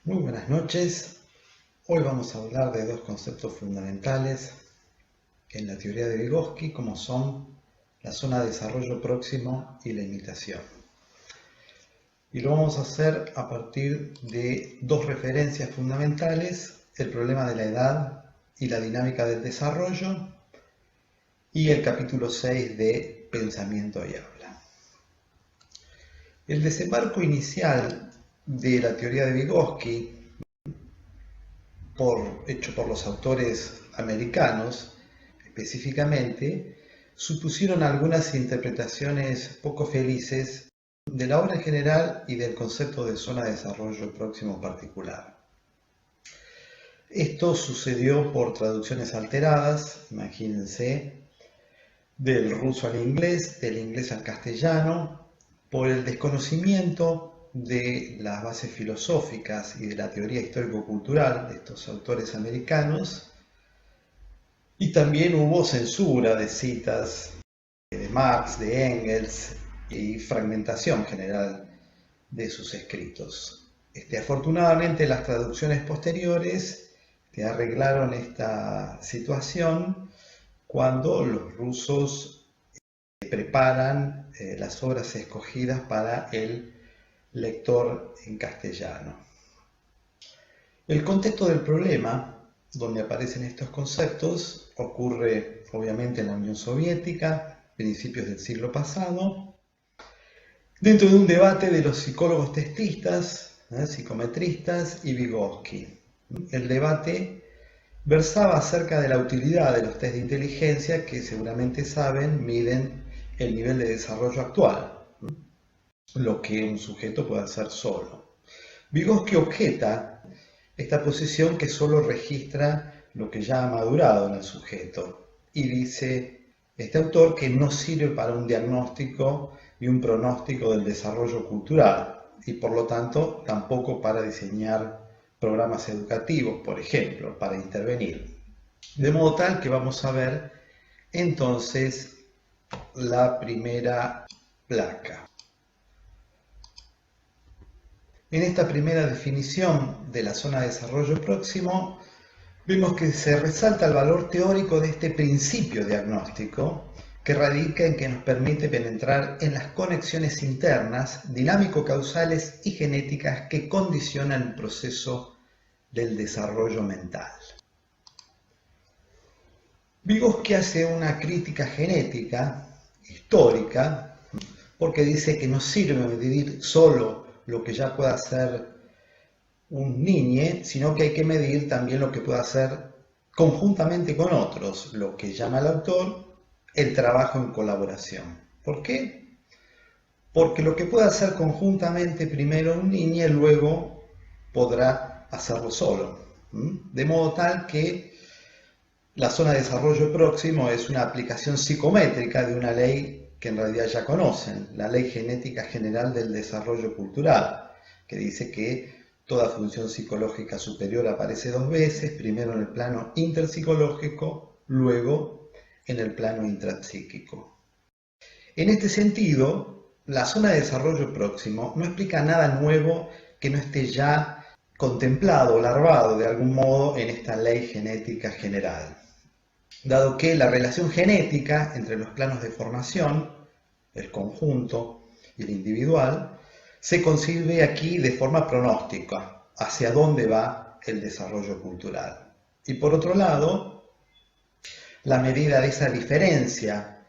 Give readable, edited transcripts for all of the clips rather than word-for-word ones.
Muy buenas noches. Hoy vamos a hablar de dos conceptos fundamentales en la teoría de Vygotsky, como son la zona de desarrollo próximo y la imitación. Y lo vamos a hacer a partir de dos referencias fundamentales: el problema de la edad y la dinámica del desarrollo, y el capítulo 6 de Pensamiento y Habla. El desembarco inicial de la teoría de Vygotsky, hecho por los autores americanos específicamente, supusieron algunas interpretaciones poco felices de la obra en general y del concepto de zona de desarrollo próximo particular. Esto sucedió por traducciones alteradas, imagínense, del ruso al inglés, del inglés al castellano, por el desconocimiento de las bases filosóficas y de la teoría histórico-cultural de estos autores americanos, y también hubo censura de citas de Marx, de Engels, y fragmentación general de sus escritos. Afortunadamente, las traducciones posteriores arreglaron esta situación cuando los rusos preparan las obras escogidas para el lector en castellano. El contexto del problema, donde aparecen estos conceptos, ocurre obviamente en la Unión Soviética, principios del siglo pasado, dentro de un debate de los psicólogos testistas, psicometristas y Vygotsky. El debate versaba acerca de la utilidad de los test de inteligencia que, seguramente saben, miden el nivel de desarrollo actual, lo que un sujeto puede hacer solo. Vygotsky objeta esta posición, que solo registra lo que ya ha madurado en el sujeto, y dice este autor que no sirve para un diagnóstico y un pronóstico del desarrollo cultural, y por lo tanto tampoco para diseñar programas educativos, por ejemplo, para intervenir. De modo tal que vamos a ver entonces la primera placa. En esta primera definición de la zona de desarrollo próximo, vemos que se resalta el valor teórico de este principio diagnóstico, que radica en que nos permite penetrar en las conexiones internas, dinámico-causales y genéticas que condicionan el proceso del desarrollo mental. Vygotsky hace una crítica genética, histórica, porque dice que no sirve medir solo lo que ya pueda hacer un niño, sino que hay que medir también lo que pueda hacer conjuntamente con otros, lo que llama el autor el trabajo en colaboración. ¿Por qué? Porque lo que pueda hacer conjuntamente primero un niño, luego podrá hacerlo solo. De modo tal que la zona de desarrollo próximo es una aplicación psicométrica de una ley que en realidad ya conocen, la Ley Genética General del Desarrollo Cultural, que dice que toda función psicológica superior aparece dos veces, primero en el plano interpsicológico, luego en el plano intrapsíquico. En este sentido, la zona de desarrollo próximo no explica nada nuevo que no esté ya contemplado, larvado de algún modo en esta ley genética general, dado que la relación genética entre los planos de formación, el conjunto y el individual, se concibe aquí de forma pronóstica, hacia dónde va el desarrollo cultural. Y por otro lado, la medida de esa diferencia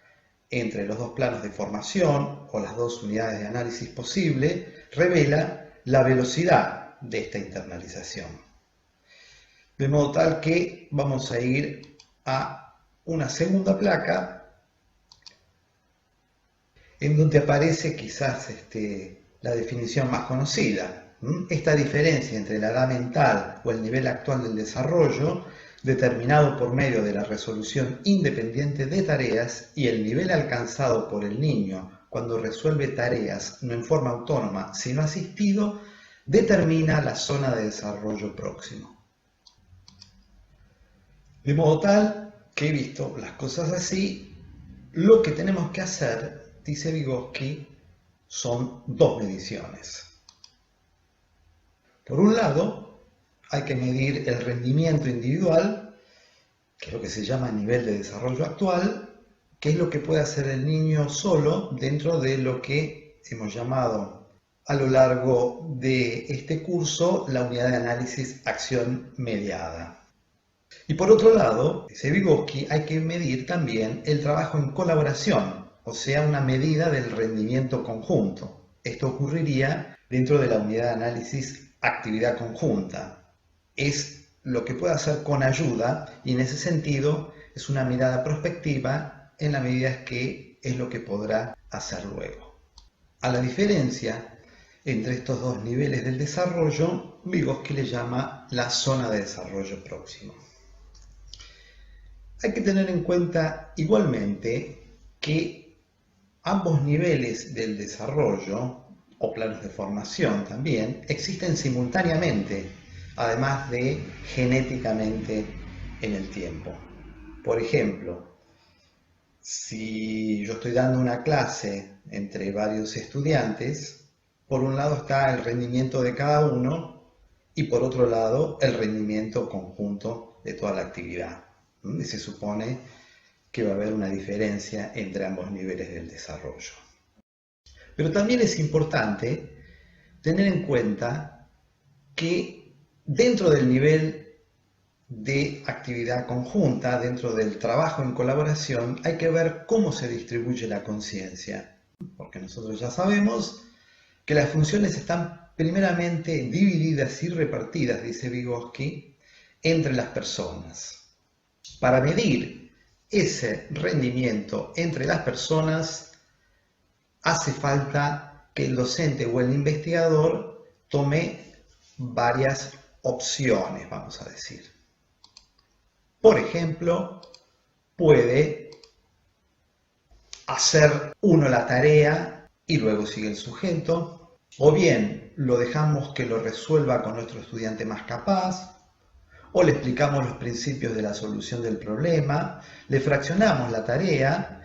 entre los dos planos de formación o las dos unidades de análisis posible revela la velocidad de esta internalización. De modo tal que vamos a ir a una segunda placa en donde aparece quizás la definición más conocida. Esta diferencia entre la edad mental o el nivel actual del desarrollo, determinado por medio de la resolución independiente de tareas, y el nivel alcanzado por el niño cuando resuelve tareas no en forma autónoma sino asistido, determina la zona de desarrollo próximo. De modo tal que, visto las cosas así, lo que tenemos que hacer, dice Vygotsky, son dos mediciones. Por un lado, hay que medir el rendimiento individual, que es lo que se llama nivel de desarrollo actual, que es lo que puede hacer el niño solo dentro de lo que hemos llamado a lo largo de este curso la unidad de análisis acción mediada. Y por otro lado, dice Vygotsky, hay que medir también el trabajo en colaboración, o sea, una medida del rendimiento conjunto. Esto ocurriría dentro de la unidad de análisis actividad conjunta. Es lo que puede hacer con ayuda y en ese sentido es una mirada prospectiva en la medida que es lo que podrá hacer luego. A la diferencia entre estos dos niveles del desarrollo, Vygotsky le llama la zona de desarrollo próximo. Hay que tener en cuenta igualmente que ambos niveles del desarrollo, o planos de formación también, existen simultáneamente, además de genéticamente en el tiempo. Por ejemplo, si yo estoy dando una clase entre varios estudiantes, por un lado está el rendimiento de cada uno y por otro lado el rendimiento conjunto de toda la actividad. Y se supone que va a haber una diferencia entre ambos niveles del desarrollo. Pero también es importante tener en cuenta que dentro del nivel de actividad conjunta, dentro del trabajo en colaboración, hay que ver cómo se distribuye la conciencia. Porque nosotros ya sabemos que las funciones están primeramente divididas y repartidas, dice Vygotsky, entre las personas. Para medir ese rendimiento entre las personas, hace falta que el docente o el investigador tome varias opciones, vamos a decir. Por ejemplo, puede hacer uno la tarea y luego sigue el sujeto, o bien lo dejamos que lo resuelva con otro estudiante más capaz, o le explicamos los principios de la solución del problema, le fraccionamos la tarea,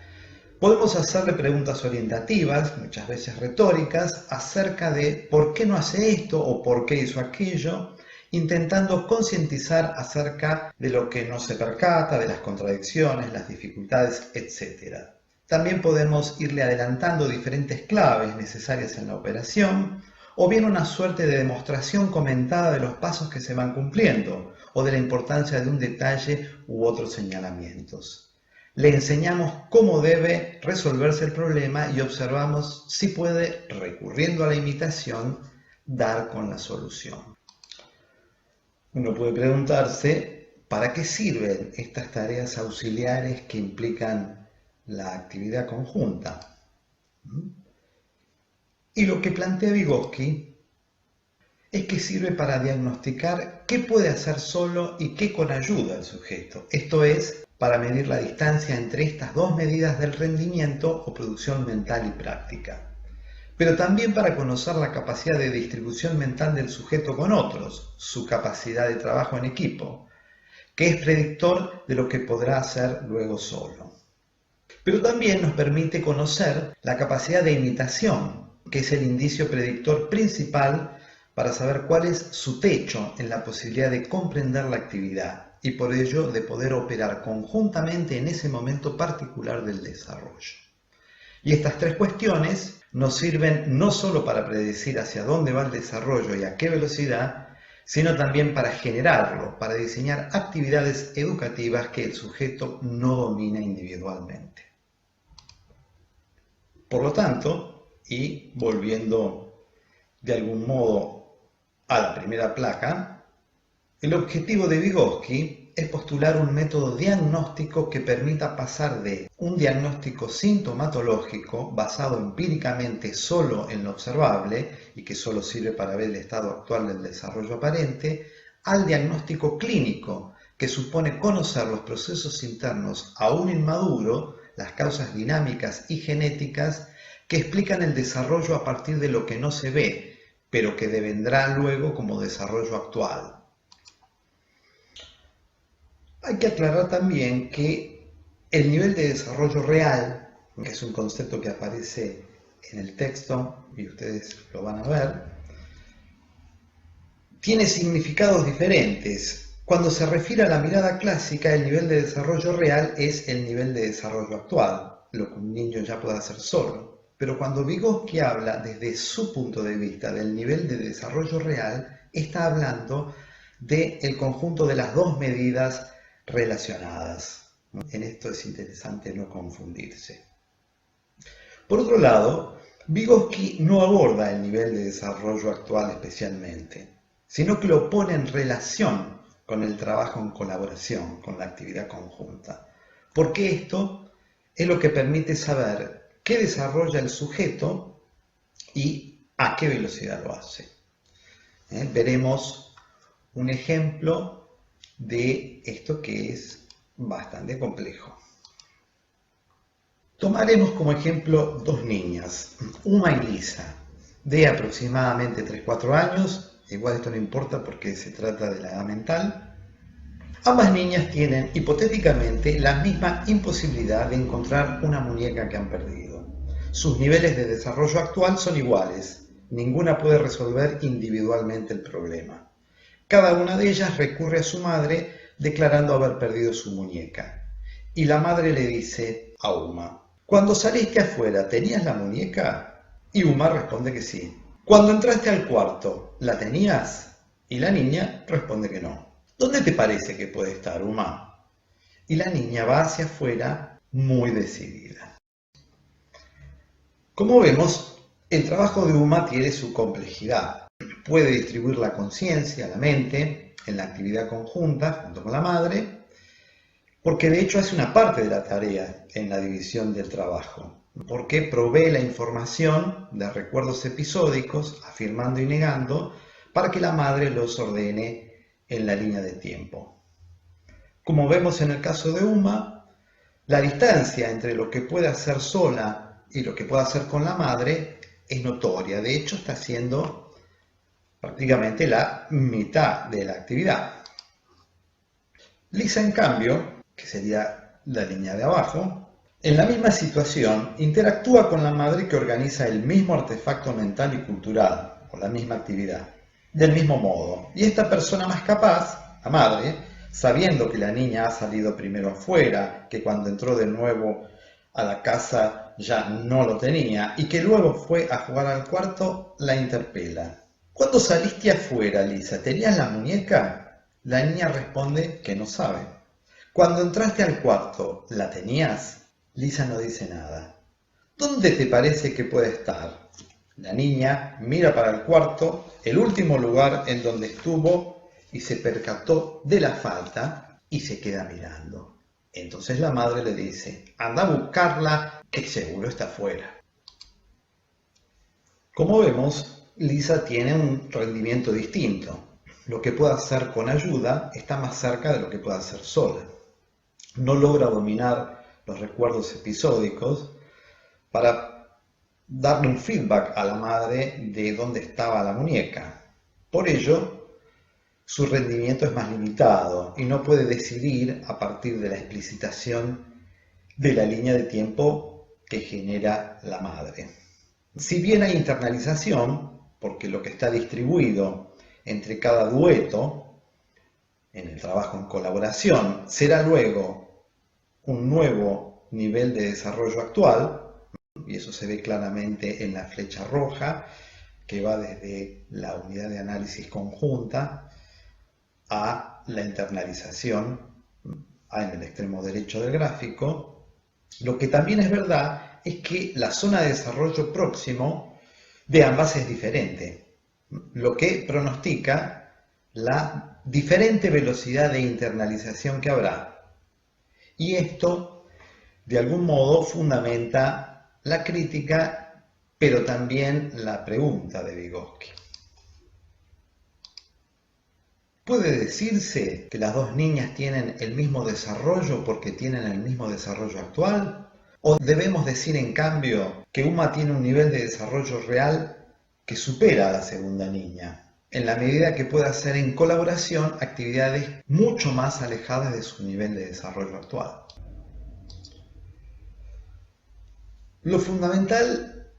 podemos hacerle preguntas orientativas, muchas veces retóricas, acerca de por qué no hace esto o por qué hizo aquello, intentando concientizar acerca de lo que no se percata, de las contradicciones, las dificultades, etc. También podemos irle adelantando diferentes claves necesarias en la operación, o bien una suerte de demostración comentada de los pasos que se van cumpliendo, o de la importancia de un detalle u otros señalamientos. Le enseñamos cómo debe resolverse el problema y observamos si puede, recurriendo a la imitación, dar con la solución. Uno puede preguntarse, ¿para qué sirven estas tareas auxiliares que implican la actividad conjunta? Y lo que plantea Vygotsky es que sirve para diagnosticar qué puede hacer solo y qué con ayuda el sujeto. Esto es, para medir la distancia entre estas dos medidas del rendimiento o producción mental y práctica. Pero también para conocer la capacidad de distribución mental del sujeto con otros, su capacidad de trabajo en equipo, que es predictor de lo que podrá hacer luego solo. Pero también nos permite conocer la capacidad de imitación, que es el indicio predictor principal para saber cuál es su techo en la posibilidad de comprender la actividad y por ello de poder operar conjuntamente en ese momento particular del desarrollo. Y estas tres cuestiones nos sirven no solo para predecir hacia dónde va el desarrollo y a qué velocidad, sino también para generarlo, para diseñar actividades educativas que el sujeto no domina individualmente. Por lo tanto, y volviendo de algún modo a la primera placa, el objetivo de Vygotsky es postular un método diagnóstico que permita pasar de un diagnóstico sintomatológico basado empíricamente solo en lo observable y que solo sirve para ver el estado actual del desarrollo aparente, al diagnóstico clínico que supone conocer los procesos internos aún inmaduros, las causas dinámicas y genéticas que explican el desarrollo a partir de lo que no se ve, pero que devendrá luego como desarrollo actual. Hay que aclarar también que el nivel de desarrollo real, que es un concepto que aparece en el texto y ustedes lo van a ver, tiene significados diferentes. Cuando se refiere a la mirada clásica, el nivel de desarrollo real es el nivel de desarrollo actual, lo que un niño ya puede hacer solo. Pero cuando Vygotsky habla desde su punto de vista del nivel de desarrollo real, está hablando del conjunto de las dos medidas relacionadas. En esto es interesante no confundirse. Por otro lado, Vygotsky no aborda el nivel de desarrollo actual especialmente, sino que lo pone en relación con el trabajo en colaboración, con la actividad conjunta. Porque esto es lo que permite saber qué desarrolla el sujeto y a qué velocidad lo hace. Veremos un ejemplo de esto que es bastante complejo. Tomaremos como ejemplo dos niñas, Uma y Lisa, de aproximadamente 3-4 años, igual esto no importa porque se trata de la edad mental. Ambas niñas tienen hipotéticamente la misma imposibilidad de encontrar una muñeca que han perdido. Sus niveles de desarrollo actual son iguales, ninguna puede resolver individualmente el problema. Cada una de ellas recurre a su madre declarando haber perdido su muñeca. Y la madre le dice a Uma: «Cuando saliste afuera, ¿tenías la muñeca?». Y Uma responde que sí. «Cuando entraste al cuarto, ¿la tenías?». Y la niña responde que no. «¿Dónde te parece que puede estar, Uma?». Y la niña va hacia afuera muy decidida. Como vemos, el trabajo de Uma tiene su complejidad. Puede distribuir la conciencia, la mente, en la actividad conjunta junto con la madre, porque de hecho hace una parte de la tarea en la división del trabajo, porque provee la información de recuerdos episódicos, afirmando y negando, para que la madre los ordene en la línea de tiempo. Como vemos en el caso de Uma, la distancia entre lo que puede hacer sola y lo que puede hacer con la madre es notoria. De hecho, está haciendo prácticamente la mitad de la actividad. Lisa, en cambio, que sería la línea de abajo, en la misma situación interactúa con la madre que organiza el mismo artefacto mental y cultural, o la misma actividad, del mismo modo. Y esta persona más capaz, la madre, sabiendo que la niña ha salido primero afuera, que cuando entró de nuevo a la casa ya no lo tenía, y que luego fue a jugar al cuarto, la interpela. «¿Cuándo saliste afuera, Lisa, tenías la muñeca?». La niña responde que no sabe. «¿Cuando entraste al cuarto, la tenías?». Lisa no dice nada. «¿Dónde te parece que puede estar?». La niña mira para el cuarto, el último lugar en donde estuvo, y se percató de la falta y se queda mirando. Entonces la madre le dice: «Anda a buscarla, que seguro está afuera». Como vemos, Lisa tiene un rendimiento distinto. Lo que puede hacer con ayuda está más cerca de lo que puede hacer sola. No logra dominar los recuerdos episódicos para darle un feedback a la madre de dónde estaba la muñeca. Por ello, su rendimiento es más limitado y no puede decidir a partir de la explicitación de la línea de tiempo que genera la madre. Si bien hay internalización, porque lo que está distribuido entre cada dueto en el trabajo en colaboración será luego un nuevo nivel de desarrollo actual, y eso se ve claramente en la flecha roja, que va desde la unidad de análisis conjunta a la internalización en el extremo derecho del gráfico. Lo que también es verdad es que la zona de desarrollo próximo de ambas es diferente, lo que pronostica la diferente velocidad de internalización que habrá. Y esto, de algún modo, fundamenta la crítica, pero también la pregunta de Vygotsky. ¿Puede decirse que las dos niñas tienen el mismo desarrollo porque tienen el mismo desarrollo actual? ¿O debemos decir, en cambio, que Uma tiene un nivel de desarrollo real que supera a la segunda niña, en la medida que puede hacer en colaboración actividades mucho más alejadas de su nivel de desarrollo actual? Lo fundamental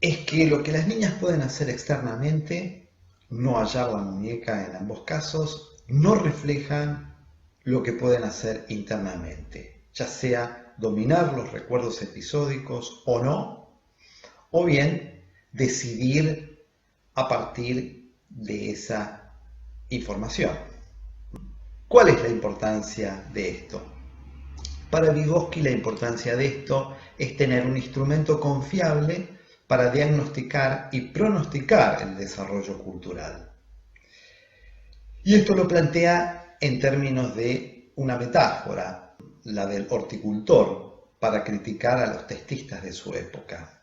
es que lo que las niñas pueden hacer externamente, no hallar la muñeca en ambos casos, no reflejan lo que pueden hacer internamente, ya sea dominar los recuerdos episódicos o no, o bien decidir a partir de esa información. ¿Cuál es la importancia de esto? Para Vygotsky la importancia de esto es tener un instrumento confiable para diagnosticar y pronosticar el desarrollo cultural. Y esto lo plantea en términos de una metáfora, la del horticultor, para criticar a los testistas de su época.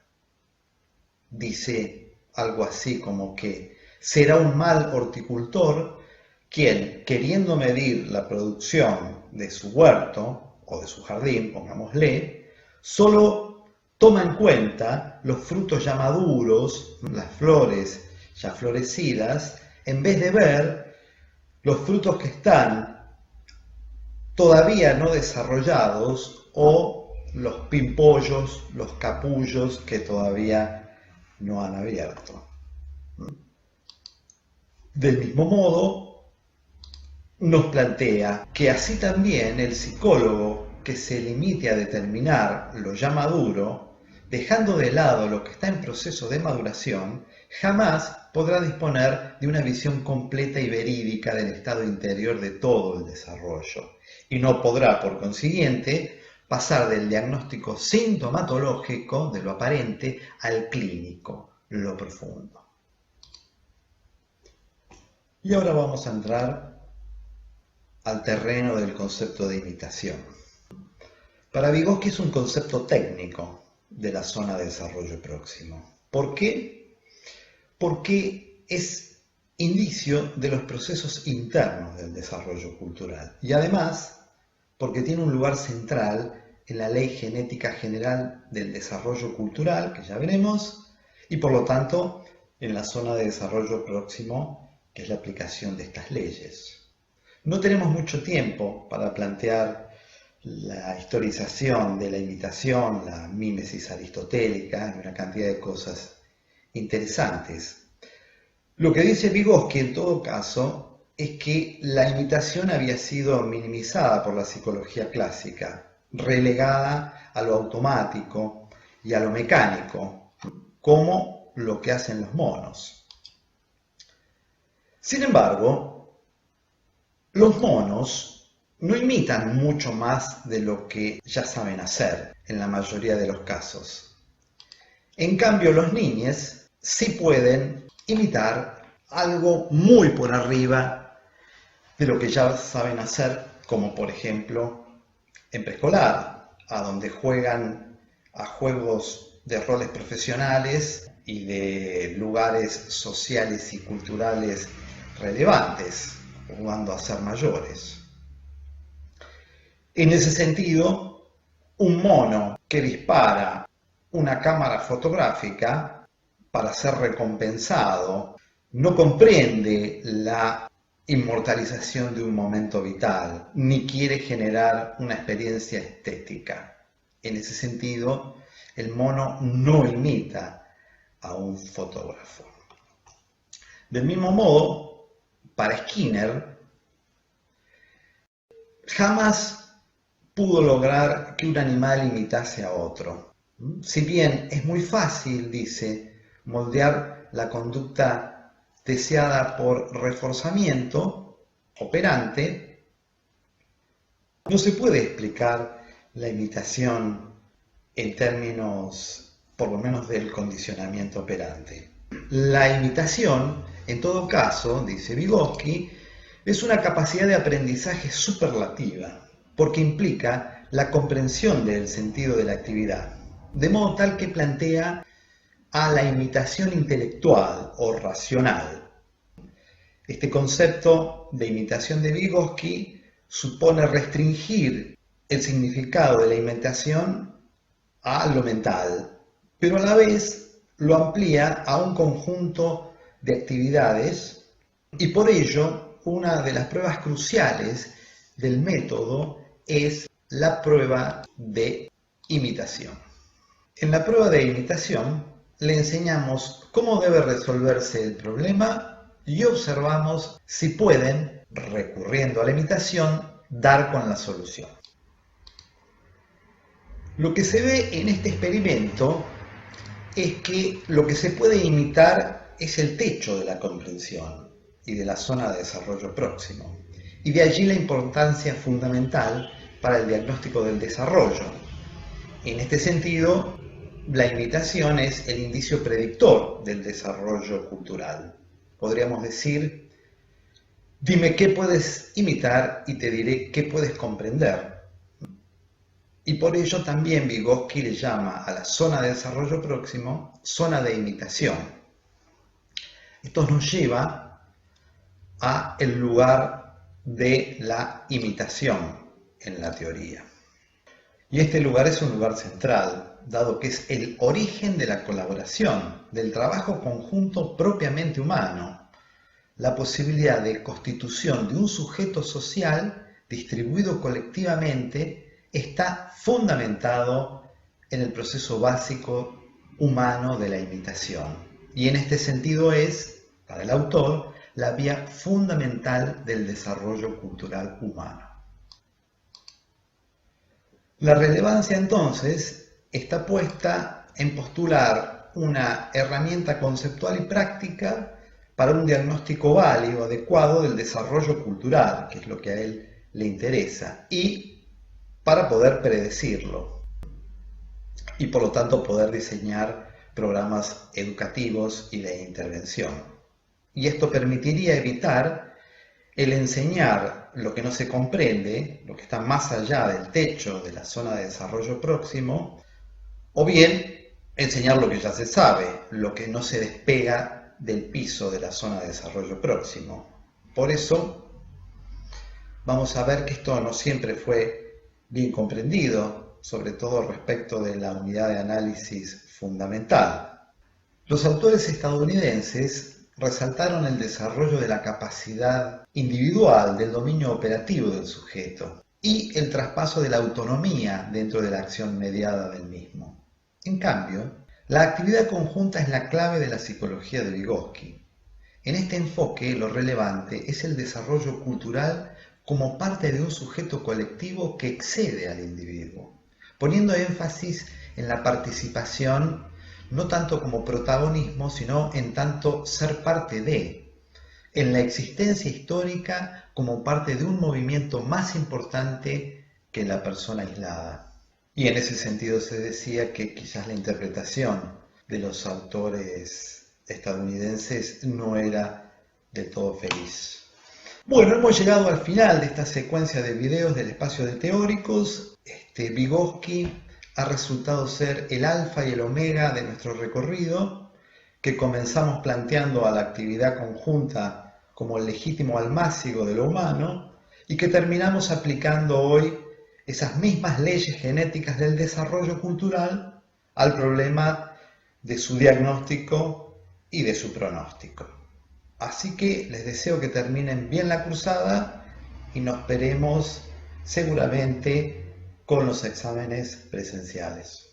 Dice algo así como que será un mal horticultor quien, queriendo medir la producción de su huerto o de su jardín, pongámosle, solo toma en cuenta los frutos ya maduros, las flores ya florecidas, en vez de ver los frutos que están todavía no desarrollados o los pimpollos, los capullos que todavía no han abierto. Del mismo modo, nos plantea que así también el psicólogo que se limite a determinar lo ya maduro, dejando de lado lo que está en proceso de maduración, jamás podrá disponer de una visión completa y verídica del estado interior de todo el desarrollo, y no podrá, por consiguiente, pasar del diagnóstico sintomatológico de lo aparente al clínico, lo profundo. Y ahora vamos a entrar al terreno del concepto de imitación. Para Vygotsky es un concepto técnico de la zona de desarrollo próximo. ¿Por qué? Porque es indicio de los procesos internos del desarrollo cultural y además porque tiene un lugar central en la ley genética general del desarrollo cultural, que ya veremos, y por lo tanto en la zona de desarrollo próximo, que es la aplicación de estas leyes. No tenemos mucho tiempo para plantear la historización de la imitación, la mímesis aristotélica y una cantidad de cosas interesantes. Lo que dice Vygotsky en todo caso es que la imitación había sido minimizada por la psicología clásica, relegada a lo automático y a lo mecánico, como lo que hacen los monos. Sin embargo, los monos no imitan mucho más de lo que ya saben hacer en la mayoría de los casos. En cambio, los niños sí pueden imitar algo muy por arriba de lo que ya saben hacer, como por ejemplo en preescolar, a donde juegan a juegos de roles profesionales y de lugares sociales y culturales relevantes, jugando a ser mayores. En ese sentido, un mono que dispara una cámara fotográfica para ser recompensado no comprende la inmortalización de un momento vital, ni quiere generar una experiencia estética. En ese sentido, el mono no imita a un fotógrafo. Del mismo modo, para Skinner, jamás pudo lograr que un animal imitase a otro. Si bien es muy fácil, dice, moldear la conducta deseada por reforzamiento operante, no se puede explicar la imitación en términos, por lo menos, del condicionamiento operante. La imitación, en todo caso, dice Vygotsky, es una capacidad de aprendizaje superlativa, porque implica la comprensión del sentido de la actividad, de modo tal que plantea a la imitación intelectual o racional. Este concepto de imitación de Vygotsky supone restringir el significado de la imitación a lo mental, pero a la vez lo amplía a un conjunto de actividades y por ello una de las pruebas cruciales del método es la prueba de imitación. En la prueba de imitación le enseñamos cómo debe resolverse el problema y observamos si pueden, recurriendo a la imitación, dar con la solución. Lo que se ve en este experimento es que lo que se puede imitar es el techo de la comprensión y de la zona de desarrollo próximo, y de allí la importancia fundamental para el diagnóstico del desarrollo. En este sentido, la imitación es el indicio predictor del desarrollo cultural. Podríamos decir, dime qué puedes imitar y te diré qué puedes comprender. Y por ello también Vygotsky le llama a la zona de desarrollo próximo zona de imitación. Esto nos lleva a el lugar de la imitación en la teoría. Y este lugar es un lugar central, dado que es el origen de la colaboración, del trabajo conjunto propiamente humano, la posibilidad de constitución de un sujeto social distribuido colectivamente está fundamentado en el proceso básico humano de la imitación. Y en este sentido es, para el autor, la vía fundamental del desarrollo cultural humano. La relevancia entonces está puesta en postular una herramienta conceptual y práctica para un diagnóstico válido, adecuado del desarrollo cultural, que es lo que a él le interesa, y para poder predecirlo y por lo tanto poder diseñar programas educativos y de intervención. Y esto permitiría evitar el enseñar lo que no se comprende, lo que está más allá del techo de la zona de desarrollo próximo, o bien enseñar lo que ya se sabe, lo que no se despega del piso de la zona de desarrollo próximo. Por eso vamos a ver que esto no siempre fue bien comprendido, sobre todo respecto de la unidad de análisis fundamental. Los autores estadounidenses resaltaron el desarrollo de la capacidad individual del dominio operativo del sujeto y el traspaso de la autonomía dentro de la acción mediada del mismo. En cambio, la actividad conjunta es la clave de la psicología de Vygotsky. En este enfoque, lo relevante es el desarrollo cultural como parte de un sujeto colectivo que excede al individuo, poniendo énfasis en la participación no tanto como protagonismo, sino en tanto ser parte de, en la existencia histórica como parte de un movimiento más importante que la persona aislada. Y en ese sentido se decía que quizás la interpretación de los autores estadounidenses no era del todo feliz. Bueno, hemos llegado al final de esta secuencia de videos del espacio de teóricos. Vygotsky ha resultado ser el alfa y el omega de nuestro recorrido, que comenzamos planteando a la actividad conjunta como el legítimo almácigo de lo humano y que terminamos aplicando hoy esas mismas leyes genéticas del desarrollo cultural al problema de su diagnóstico y de su pronóstico. Así que les deseo que terminen bien la cursada y nos veremos seguramente con los exámenes presenciales.